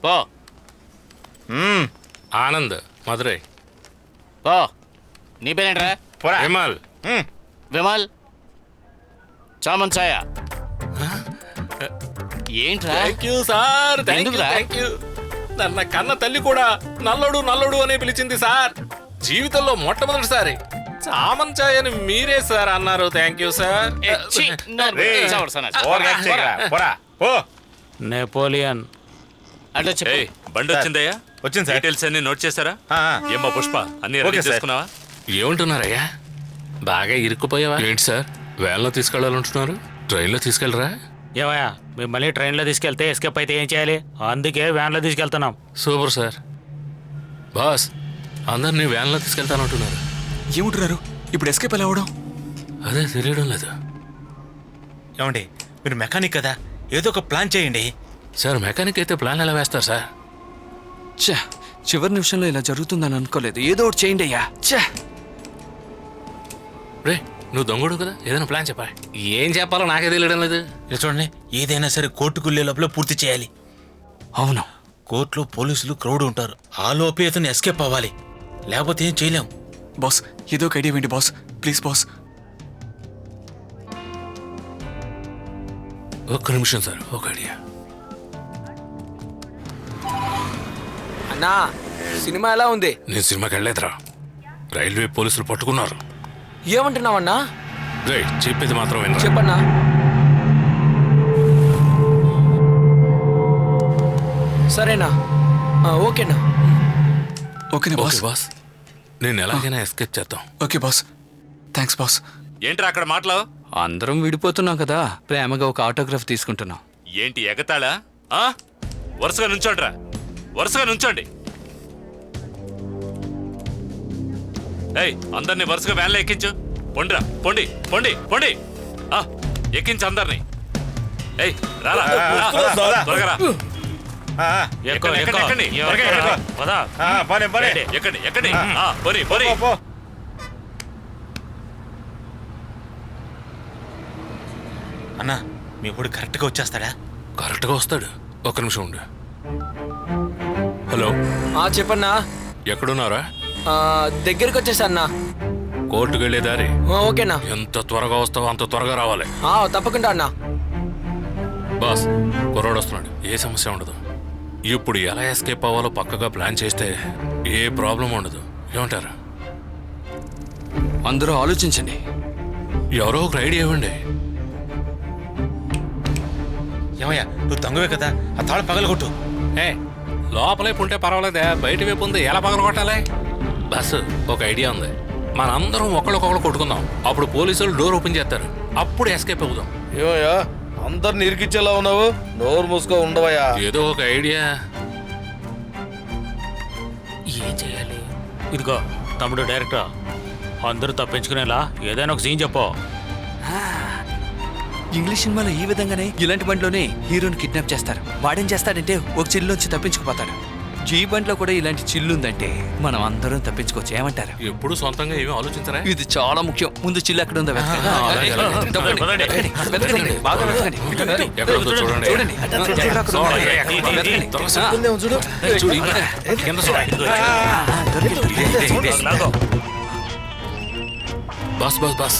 పో. ఆనంద్ మధురై. పో. నీ పేరేంట్రా? విమల్. విమల్. చామన్ ఛాయ. ఏంట్రా? Thank you sir. ఎందుకురా? Thank you. నన్న కన్న తల్లి కూడా నల్లుడు నల్లుడు అనే పిలిచింది సార్. జీవితంలో మొట్టమొదటిసారి చామన్ ఛాయ్ అని మీరే సార్ అన్నారు. Thank you sir. నెపోలియన్. అంటే చెప్పు. బండి వచ్చిందయ్యా? వచ్చింది సార్. డీటెయిల్స్ అన్ని నోట్ చేశారా? ఏమ్మా పుష్ప, అన్ని ఓకే రెడీ సార్. చేసుకున్నావా? ఏమంటున్నారయ్యా? బాగా ఇరుక్కుపోయావా ఏంటి సార్? వ్యాన్లో తీసుకెళ్ళాలంటున్నారు, ట్రైన్లో తీసుకెళ్ళరా? ఏమయ్యా మిమ్మల్ని ట్రైన్లో తీసుకెళ్తే ఎస్కేప్ అయితే ఏం చేయాలి? అందుకే వ్యాన్లో తీసుకెళ్తున్నాం. Super sir. బాస్, అందరినీ వ్యాన్లో తీసుకెళ్తానంటున్నారు. ఏముంటున్నారు? ఇప్పుడు ఎస్కేప్ ఎలా అవడం? అదే తెలియడం లేదు ఏమండి, మీరు మెకానిక్ కదా, ఏదో ఒక ప్లాన్ చేయండి. సార్. మెకానిక్ అయితే ప్లాన్ ఎలా వేస్తారు సార్? ఛా, చివరి నిమిషంలో ఇలా జరుగుతుందని అనుకోలేదు. ఏదో ఒకటి చేయండి అయ్యా. ఛా, రే నువ్వు దొంగడు కదా, ఏదైనా ప్లాన్ చెప్పా. ఏం చెప్పాలో నాకే తెలియడం లేదు. ఇలా చూడండి, ఏదైనా సరే కోర్టుకు వెళ్ళే లోపల పూర్తి చేయాలి. అవును. కోర్టులో పోలీసులు క్రౌడ్ ఉంటారు, ఆ లోపే అతను ఎస్కేప్ అవ్వాలి, లేకపోతే ఏం చేయలేం. బాస్, ఏదో ఒక ఐడియా ఏంటి బాస్? Please boss. ఒక్క నిమిషం సార్, ఒక ఐడియా. అన్నా, సినిమా ఎలా ఉంది? నేను సినిమాకి వెళ్ళలేదురా, రైల్వే పోలీసులు పట్టుకున్నారు. ఏమంటున్నావన్నా? రే చెప్పేది మాత్రం వినరా. చెప్పన్నా. సరేనా? ఓకేనా? ఓకేనా బాస్? ఓకే బాస్, నేను ఎలాగైనా ఎస్కేప్ చేద్దాం. Okay boss, thanks boss. ఏంట్రా అక్కడ మాటలు? అందరం విడిపోతున్నాం కదా, ప్రేమగా ఒక ఆటోగ్రాఫ్ తీసుకుంటున్నాం. ఏంటి ఎగతాళా? వరుసగా నుంచోండిరా, వరుసగా నుంచోండి. ఏయ్, అందరినీ వరుసగా వ్యాన్లో ఎక్కించు. పొండిరా, పొండి పొండి పొండి. ఎక్కించు అందరినీ. ఏయ్ రారా, త్వరగా రా. ఎక్కండి, ఎక్కండి, ఎక్కండి. త్వరగా ఎక్కండి. ఎక్కండి, ఎక్కండి. పోనీ, పోనీ. అన్నా, మీ ఇప్పుడు కరెక్ట్గా వచ్చేస్తాడా? కరెక్ట్గా వస్తాడు. ఒక్క నిమిషం ఉండు. హలో, చెప్పన్నా. ఎక్కడున్నారా? దగ్గరికి వచ్చేసా అన్నా. కోర్టుకు వెళ్ళే దారి. ఓకేనా? ఎంత త్వరగా వస్తావో అంత త్వరగా రావాలి. తప్పకుండా అన్నా. బాస్, కుర్రాడు వస్తున్నాడు, ఏ సమస్య ఉండదు. ఇప్పుడు ఎలా ఎస్కేప్ అవ్వాలో పక్కగా ప్లాన్ చేస్తే ఏ ప్రాబ్లం ఉండదు. ఏమంటారు? అందరూ ఆలోచించండి. ఎవరో ఒక ఐడియా ఇవ్వండి. ఏమయ్యా, నువ్వు దొంగవే కదా, ఆ తాళం పగలగొట్టు. లోపలే ఉంటే పర్వాలేదే, బయట వైపు ఉంది, ఎలా పగలగొట్టాలి? బస్, ఒక ఐడియా ఉంది. మనందరం ఒకళ్ళొకళ్ళు కొట్టుకుందాం, అప్పుడు పోలీసులు డోర్ ఓపెన్ చేస్తారు, అప్పుడు ఎస్కేప్ అవుదాం. ఏమయ్యా అందరిని ఇరికిచ్చేలా ఉన్నావు? నోరు మూసుకో ఉండవయ్యా. ఏదో ఒక ఐడియా. ఏం చేయాలి? ఇదిగో తమ్ముడు డైరెక్టర్, అందరూ తప్పించుకునేలా ఏదైనా ఒక సీన్ చెప్పు. ఇంగ్లీష్ సినిమాలో ఈ విధంగానే ఇలాంటి బండిలోనే హీరోని కిడ్నాప్ చేస్తారు. వాడేం చేస్తాడంటే ఒక చిల్లులోంచి తప్పించుకుపోతాడు. ఈ బండిలో కూడా ఇలాంటి చిల్లు ఉందంటే మనం అందరం తప్పించుకోవచ్చు. ఏమంటారు? ఎప్పుడు సొంతంగా ఏమీ ఆలోచించరా? ఇది చాలా ముఖ్యం. ముందు చిల్లు ఎక్కడ ఉందో వెతకండి. అలాగే, అలాగే. వెతకండి, వెతకండి, బాగా వెతకండి. ఎక్కడ ఉందో చూడండి. చూడండి, ఎక్కడ ఉందో వెతకండి. చూడు, కింద చూడు. బాస్ బాస్ బాస్,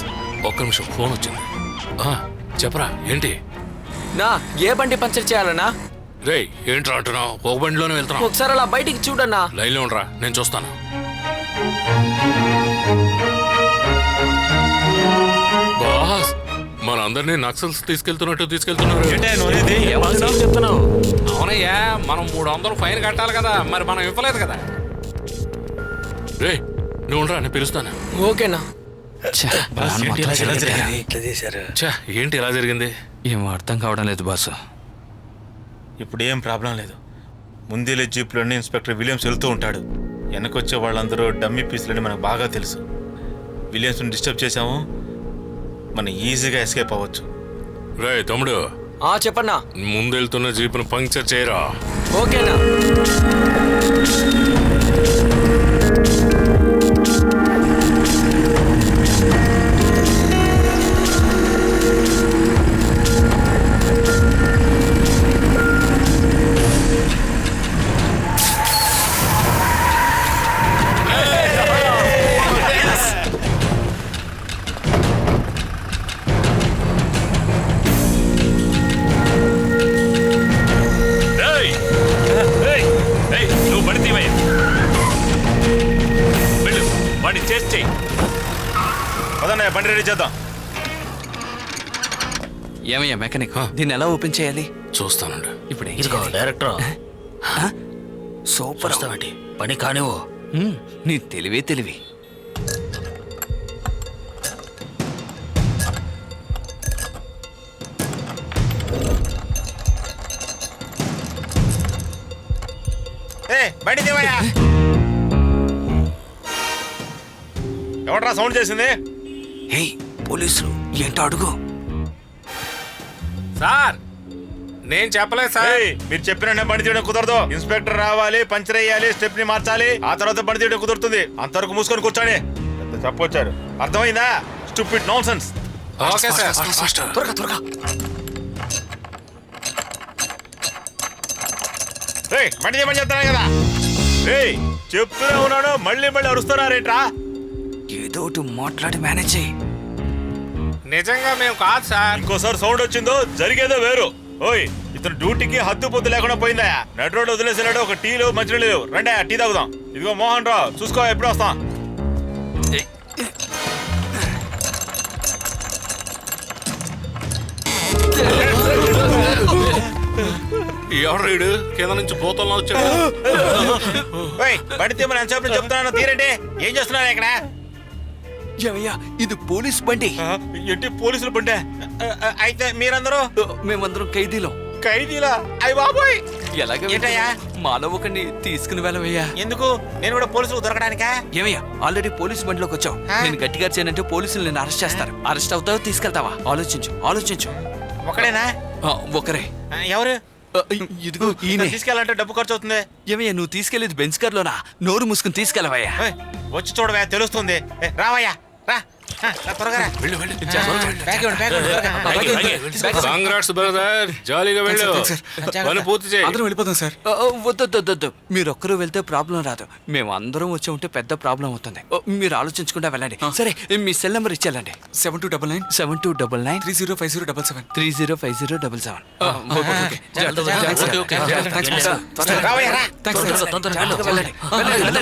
ఒక్క నిమిషం, ఫోన్ వచ్చింది. చెప్పరా, ఏంటి? నా ఏ బండి పంచర్ చేయాలన్నా? రే ఏంట్రా అంటున్నావు? ఒక బండిలోనే వెళ్తున్నావు. ఒకసారి అలా బయటికి చూడన్నా. లైన్లో ఉండరా, నేను చూస్తాను. బాస్, మనందరినీ నక్సల్స్ తీసుకెళ్తున్నట్టు తీసుకెళ్తున్నారు. చెప్తున్నావు? అవునయ్యా, మనం 300 ఫైన్ కట్టాలి కదా, మరి మనం ఇవ్వలేదు కదా. రే నువ్వు ఉండరా, నేను పిలుస్తాను. ఓకేనా? ఏంటి ఇలా జరిగింది? ఏమో అర్థం కావడం లేదు బాసు. ఇప్పుడు ఏం ప్రాబ్లం లేదు. ముందేలే జీప్లోనే ఇన్స్పెక్టర్ విలియమ్స్ వెళ్తూ ఉంటాడు. వెనకొచ్చే వాళ్ళందరూ డమ్మీ పీసులని మనకు బాగా తెలుసు. విలియమ్స్ని డిస్టర్బ్ చేసాము, మనం ఈజీగా ఎస్కేప్ అవ్వచ్చు. రే తమ్ముడు, చెప్పన్నా. ముందెళ్తున్న జీపును పంక్చర్ చేయరా. ఓకేనా? చేసి చెయ్యి. పదన్నయ్య బండి రెడీ చేద్దాం. ఏమయ్యా మెకానిక్ దీన్ని ఎలా ఓపెన్ చేయాలి? చూస్తానండి. ఇప్పుడు ఏం ఇదిగో చేయాలి? Director super. వస్తావేంటి పని కానివ్వు. నీ తెలివి బండి దేవయ్యా. ఎవడ్రా సౌండ్ చేసింది? హే పోలీసులు ఏంటో అడుగు. సార్ నేను చెప్పలేదు సార్. ఏయ్, మీరు చెప్పిన బండి తీయడం కుదరదు. ఇన్స్పెక్టర్ రావాలి, పంచర్ వేయాలి, స్టెప్ ని మార్చాలి, ఆ తర్వాత బండి తీయడం కుదురుతుంది. అంతవరకు మూసుకొని కూర్చోండి. చెప్పొచ్చారు, అర్థమైందా? Stupid nonsense. Okay sir. త్వరగా ఏయ్, బండి తీయమని చెప్తాను కదా. ఏయ్, చెప్తూనే ఉన్నాడు, మళ్ళీ అరుస్తున్నారేట్రా? ఏదో ఒకటి మాట్లాడి మేనేజ్ చేయి. నిజంగా మేము కాదు సార్. ఇంకోసారి సౌండ్ వచ్చిందో జరిగేదో వేరు. ఓయ్, ఇతను డ్యూటీకి హద్దు పొద్దు లేకుండా పోయిందా? నడు రోడ్డు వదిలేసాడు. ఒక టీలు మంచి లేవు. రండి టీ తాగుదాం. ఇదిగో మోహన్ రావు, చూసుకో ఎప్పుడు వస్తాం. ఎవరు రీడు కింద నుంచి పోతల్లో వచ్చాడు. ఓయ్, బండి తీయమని ఎంతసేపు చెప్తున్నాను, తీరండి. ఏం చేస్తున్నారు ఇక్కడ? ఏమయ్యా ఇది పోలీస్ బండి. ఏంటి పోలీసులు బండి? అయితే మీరందరూ మేమందరం ఖైదీలం. ఖైదీలా? అయ్య బాబోయ్, ఎలాగ ఏంటయ్యా? మాలో ఒకరిని తీసుకుని వెళ్ళవయ్యా. ఎందుకు? నేను కూడా పోలీసులు దొరకడానికా? ఏమయ్యా ఆల్రెడీ పోలీస్ బండిలోకి వచ్చావు. నేను గట్టిగా చేయనంటే పోలీసులు నేను అరెస్ట్ చేస్తారు. అరెస్ట్ అవుతావో తీసుకెళ్తావా? ఆలోచించు. ఒకడేనా? ఒకరే. ఎవరు? ఇదిగో ఈయన. తీసుకెళ్ళాలంటే డబ్బు ఖర్చు అవుతుంది. ఏమయ్యా నువ్వు తీసుకెళ్లేది బెంచ్ కార్ లోనా? నోరు మూసుకుని తీసుకెళ్ళవయ్యా. ఏయ్, వచ్చి చూడవా, తెలుస్తుంది. రావయ్యా, రా. త్వరగా రా. బ్యాగ్ ఇవ్వండి, బ్యాగ్ ఇవ్వండి, త్వరగా. కాంగ్రాట్స్ బ్రదర్, జాలీగా వెళ్ళు. పని పూర్తి చేయి. వెళ్ళిపోతాం సార్. వద్దు మీరు ఒక్కరు వెళ్తే ప్రాబ్లం రాదు. మేము అందరం వచ్చి ఉంటే పెద్ద ప్రాబ్లం అవుతుంది. మీరు ఆలోచించకుండా వెళ్ళండి. సరే మీ సెల్ నెంబర్ ఇచ్చేయాలండి. 7299 7299 305077. 305077. రావయ్యా, రా.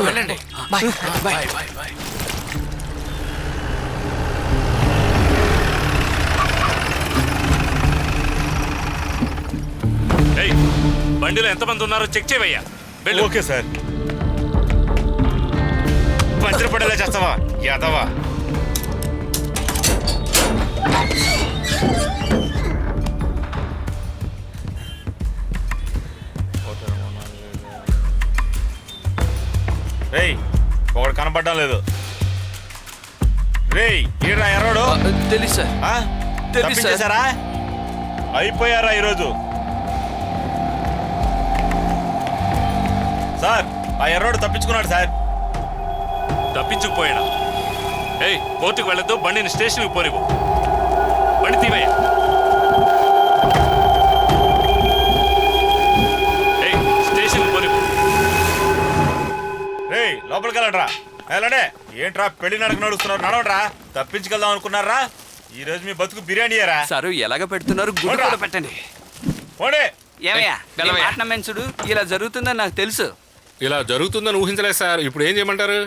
వెళ్ళండి. బాయ్. ఏయ్, బండిలో ఎంతమంది ఉన్నారో చెక్ చేయవయ్యా. వెళ్ళు. Okay sir. పంచర్ పడేలా చేస్తావా యాదవా? రేయ్, ఒకడు కనపడడం లేదు. రేయ్, ఈడ్రా ఎర్రోడు. తెలుసు సార్. ఆ? తెలుసు సార్. తప్పించేశారా? అయిపోయారా ఈరోజు? సార్, ఆ ఎర్రోడు తప్పించుకున్నాడు సార్. తప్పించుకుపోయాడా? ఏయ్, కోర్టుకు వెళ్ళొద్దు, బండిని స్టేషన్కి పోనివ్వు. బండి తీవయ్యా. ఏయ్, స్టేషన్కి పోనివ్వు. రేయ్, లోపలికి వెళ్ళండిరా. వెళ్ళండి. ఏంట్రా పెళ్లి నడక నడుస్తున్నారు? నడవట్రా. తప్పించుకెళ్దాం అనుకున్నారా? ఈ రోజు మీ బతుకు బిర్యానీయరా? సారు ఎలాగ పెడుతున్నారు? గుడి కూడా పెట్టండి. పోండి. ఏమయ్యా మాట నమ్మెంచుడు ఇలా జరుగుతుందని నాకు తెలుసు. ఇలా జరుగుతుందని ఊహించలేదు సార్. ఇప్పుడు ఏం చేయమంటారు?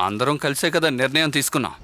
అందరం కలిసే కదా నిర్ణయం తీసుకున్నాం.